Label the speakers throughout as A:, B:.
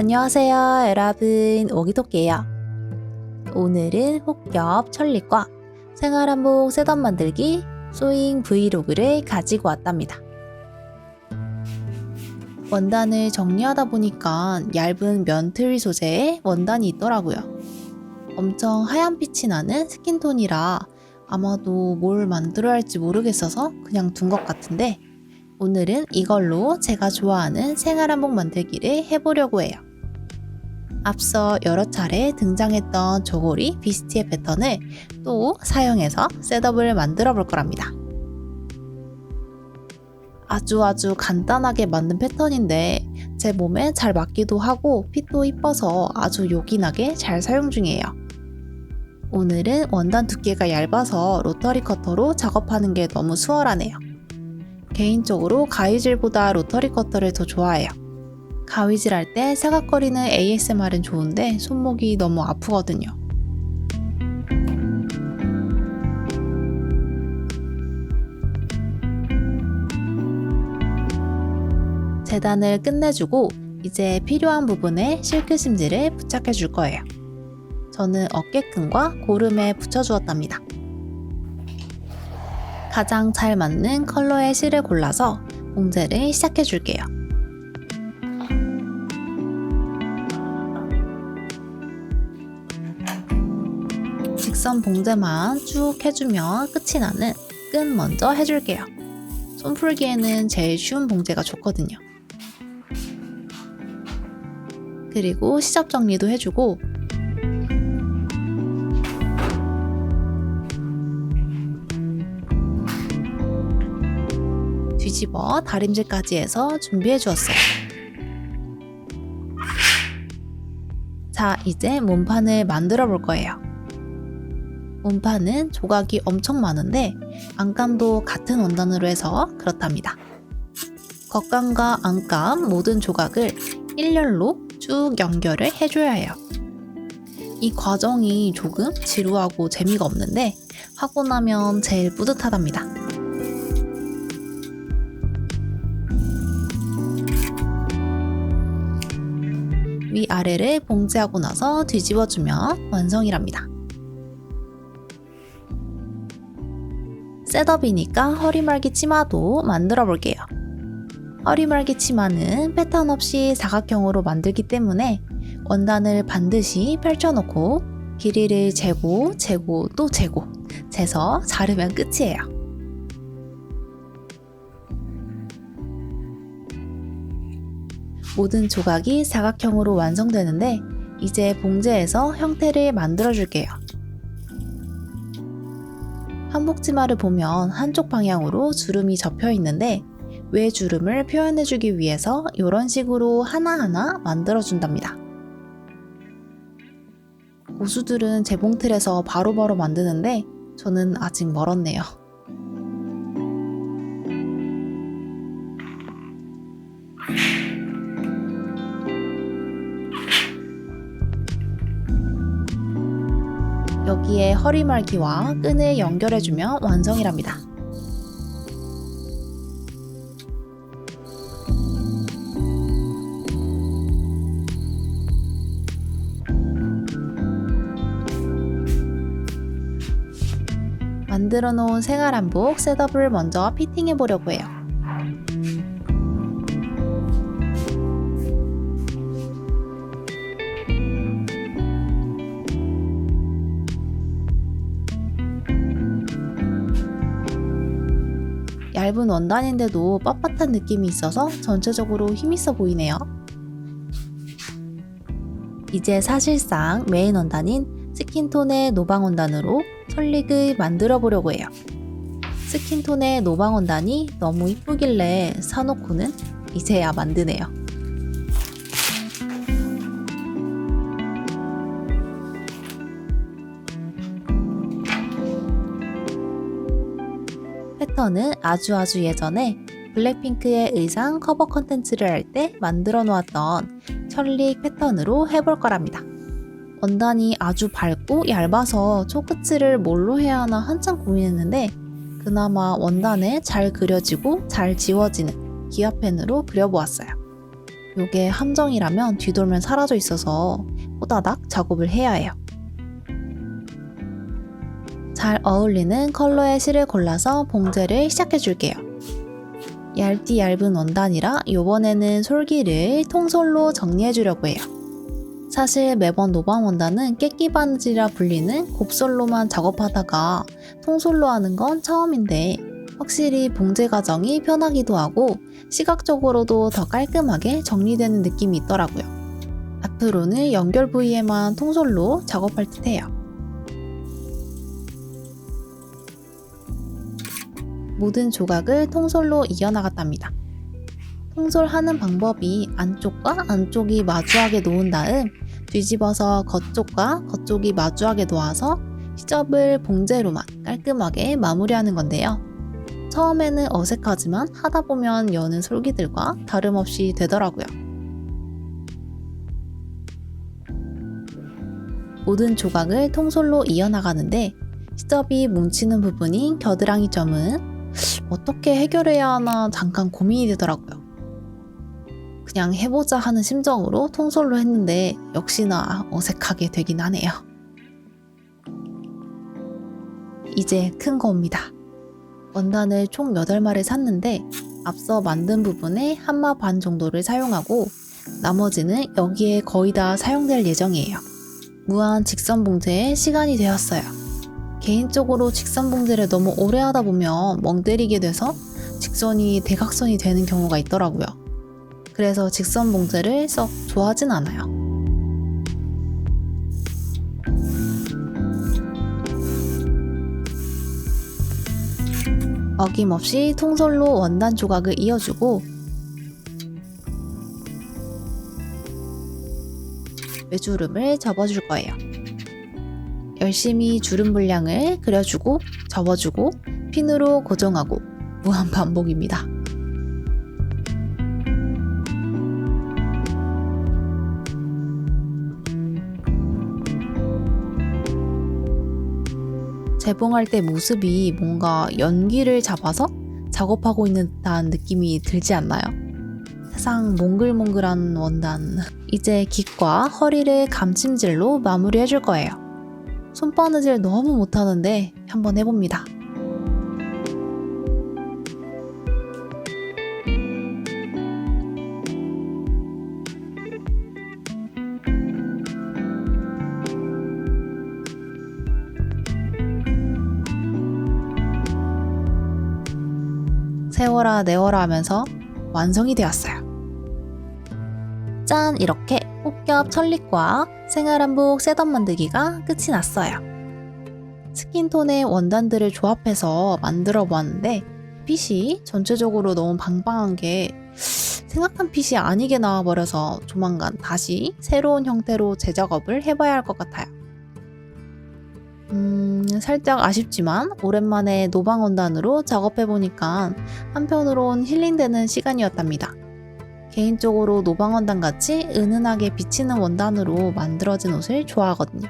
A: 안녕하세요, 여러분. 오기토끼예요. 오늘은 혹겹 천리과 생활한복 셋업 만들기 소잉 브이로그를 가지고 왔답니다. 원단을 정리하다 보니까 얇은 면트리 소재의 원단이 있더라고요. 엄청 하얀빛이 나는 스킨톤이라 아마도 뭘 만들어야 할지 모르겠어서 그냥 둔 것 같은데, 오늘은 이걸로 제가 좋아하는 생활한복 만들기를 해보려고 해요. 앞서 여러 차례 등장했던 저고리 비스티의 패턴을 또 사용해서 셋업을 만들어 볼 거랍니다. 아주 간단하게 만든 패턴인데 제 몸에 잘 맞기도 하고 핏도 이뻐서 아주 요긴하게 잘 사용 중이에요. 오늘은 원단 두께가 얇아서 로터리 커터로 작업하는 게 너무 수월하네요. 개인적으로 가위질보다 로터리 커터를 더 좋아해요. 가위질할 때 사각거리는 ASMR은 좋은데 손목이 너무 아프거든요. 재단을 끝내주고 이제 필요한 부분에 실크 심지를 부착해 줄 거예요. 저는 어깨끈과 고름에 붙여주었답니다. 가장 잘 맞는 컬러의 실을 골라서 봉제를 시작해 줄게요. 직선 봉제만 쭉 해주면 끝이 나는 끈 먼저 해줄게요. 손풀기에는 제일 쉬운 봉제가 좋거든요. 그리고 시접 정리도 해주고 뒤집어 다림질까지 해서 준비해 주었어요. 자, 이제 몸판을 만들어 볼 거예요. 몸판은 조각이 엄청 많은데 안감도 같은 원단으로 해서 그렇답니다. 겉감과 안감 모든 조각을 일렬로 쭉 연결을 해줘야 해요. 이 과정이 조금 지루하고 재미가 없는데 하고 나면 제일 뿌듯하답니다. 위아래를 봉제하고 나서 뒤집어주면 완성이랍니다. 셋업이니까 허리말기 치마도 만들어 볼게요. 허리말기 치마는 패턴 없이 사각형으로 만들기 때문에 원단을 반드시 펼쳐놓고 길이를 재고 또 재고 재서 자르면 끝이에요. 모든 조각이 사각형으로 완성되는데 이제 봉제해서 형태를 만들어 줄게요. 한복 치마를 보면 한쪽 방향으로 주름이 접혀 있는데 외주름을 표현해주기 위해서 이런 식으로 하나하나 만들어준답니다. 고수들은 재봉틀에서 바로바로 만드는데 저는 아직 멀었네요. 여기에 허리말기와 끈을 연결해주면 완성이랍니다. 만들어 놓은 생활한복 셋업을 먼저 피팅해 보려고 해요. 얇은 원단인데도 빳빳한 느낌이 있어서 전체적으로 힘있어 보이네요. 이제 사실상 메인 원단인 스킨톤의 노방 원단으로 설릭을 만들어 보려고 해요. 스킨톤의 노방 원단이 너무 이쁘길래 사놓고는 이제야 만드네요. 패턴은 아주 예전에 블랙핑크의 의상 커버 컨텐츠를 할 때 만들어 놓았던 천릭 패턴으로 해볼 거랍니다. 원단이 아주 밝고 얇아서 초크츠를 뭘로 해야 하나 한참 고민했는데 그나마 원단에 잘 그려지고 잘 지워지는 기아펜으로 그려보았어요. 요게 함정이라면 뒤돌면 사라져 있어서 호다닥 작업을 해야 해요. 잘 어울리는 컬러의 실을 골라서 봉제를 시작해 줄게요. 얇디 얇은 원단이라 이번에는 솔기를 통솔로 정리해 주려고 해요. 사실 매번 노방 원단은 깨끼 바느질이라 불리는 곱솔로만 작업하다가 통솔로 하는 건 처음인데 확실히 봉제 과정이 편하기도 하고 시각적으로도 더 깔끔하게 정리되는 느낌이 있더라고요. 앞으로는 연결 부위에만 통솔로 작업할 듯 해요. 모든 조각을 통솔로 이어나갔답니다. 통솔하는 방법이 안쪽과 안쪽이 마주하게 놓은 다음 뒤집어서 겉쪽과 겉쪽이 마주하게 놓아서 시접을 봉제로만 깔끔하게 마무리하는 건데요. 처음에는 어색하지만 하다 보면 여는 솔기들과 다름없이 되더라고요. 모든 조각을 통솔로 이어나가는데 시접이 뭉치는 부분인 겨드랑이 점은 어떻게 해결해야 하나 잠깐 고민이 되더라고요. 그냥 해보자 하는 심정으로 통솔로 했는데 역시나 어색하게 되긴 하네요. 이제 큰 거입니다. 원단을 총 8마를 샀는데 앞서 만든 부분에 1마 반 정도를 사용하고 나머지는 여기에 거의 다 사용될 예정이에요. 무한 직선 봉제에 시간이 되었어요. 개인적으로 직선 봉제를 너무 오래 하다 보면 멍 때리게 돼서 직선이 대각선이 되는 경우가 있더라고요. 그래서 직선 봉제를 썩 좋아하진 않아요. 어김없이 통솔로 원단 조각을 이어주고 외주름을 접어줄 거예요. 열심히 주름 분량을 그려주고 접어주고 핀으로 고정하고 무한 반복입니다. 재봉할 때 모습이 뭔가 연기를 잡아서 작업하고 있는 듯한 느낌이 들지 않나요? 세상 몽글몽글한 원단. 이제 깃과 허리를 감침질로 마무리해 줄 거예요. 손바느질 너무 못하는데 한번 해봅니다. 세워라 내워라 하면서 완성이 되었어요. 짠! 이렇게 혹겹 천리과 생활한복 셋업 만들기가 끝이 났어요. 스킨톤의 원단들을 조합해서 만들어 보았는데 핏이 전체적으로 너무 방방한 게 생각한 핏이 아니게 나와버려서 조만간 다시 새로운 형태로 재작업을 해봐야 할 것 같아요. 살짝 아쉽지만 오랜만에 노방 원단으로 작업해보니까 한편으론 힐링되는 시간이었답니다. 개인적으로 노방 원단 같이 은은하게 비치는 원단으로 만들어진 옷을 좋아하거든요.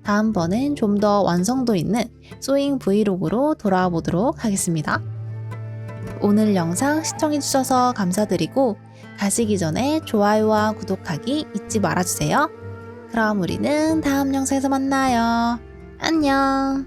A: 다음번엔 좀 더 완성도 있는 소잉 브이로그로 돌아와 보도록 하겠습니다. 오늘 영상 시청해주셔서 감사드리고 가시기 전에 좋아요와 구독하기 잊지 말아주세요. 그럼 우리는 다음 영상에서 만나요. 안녕.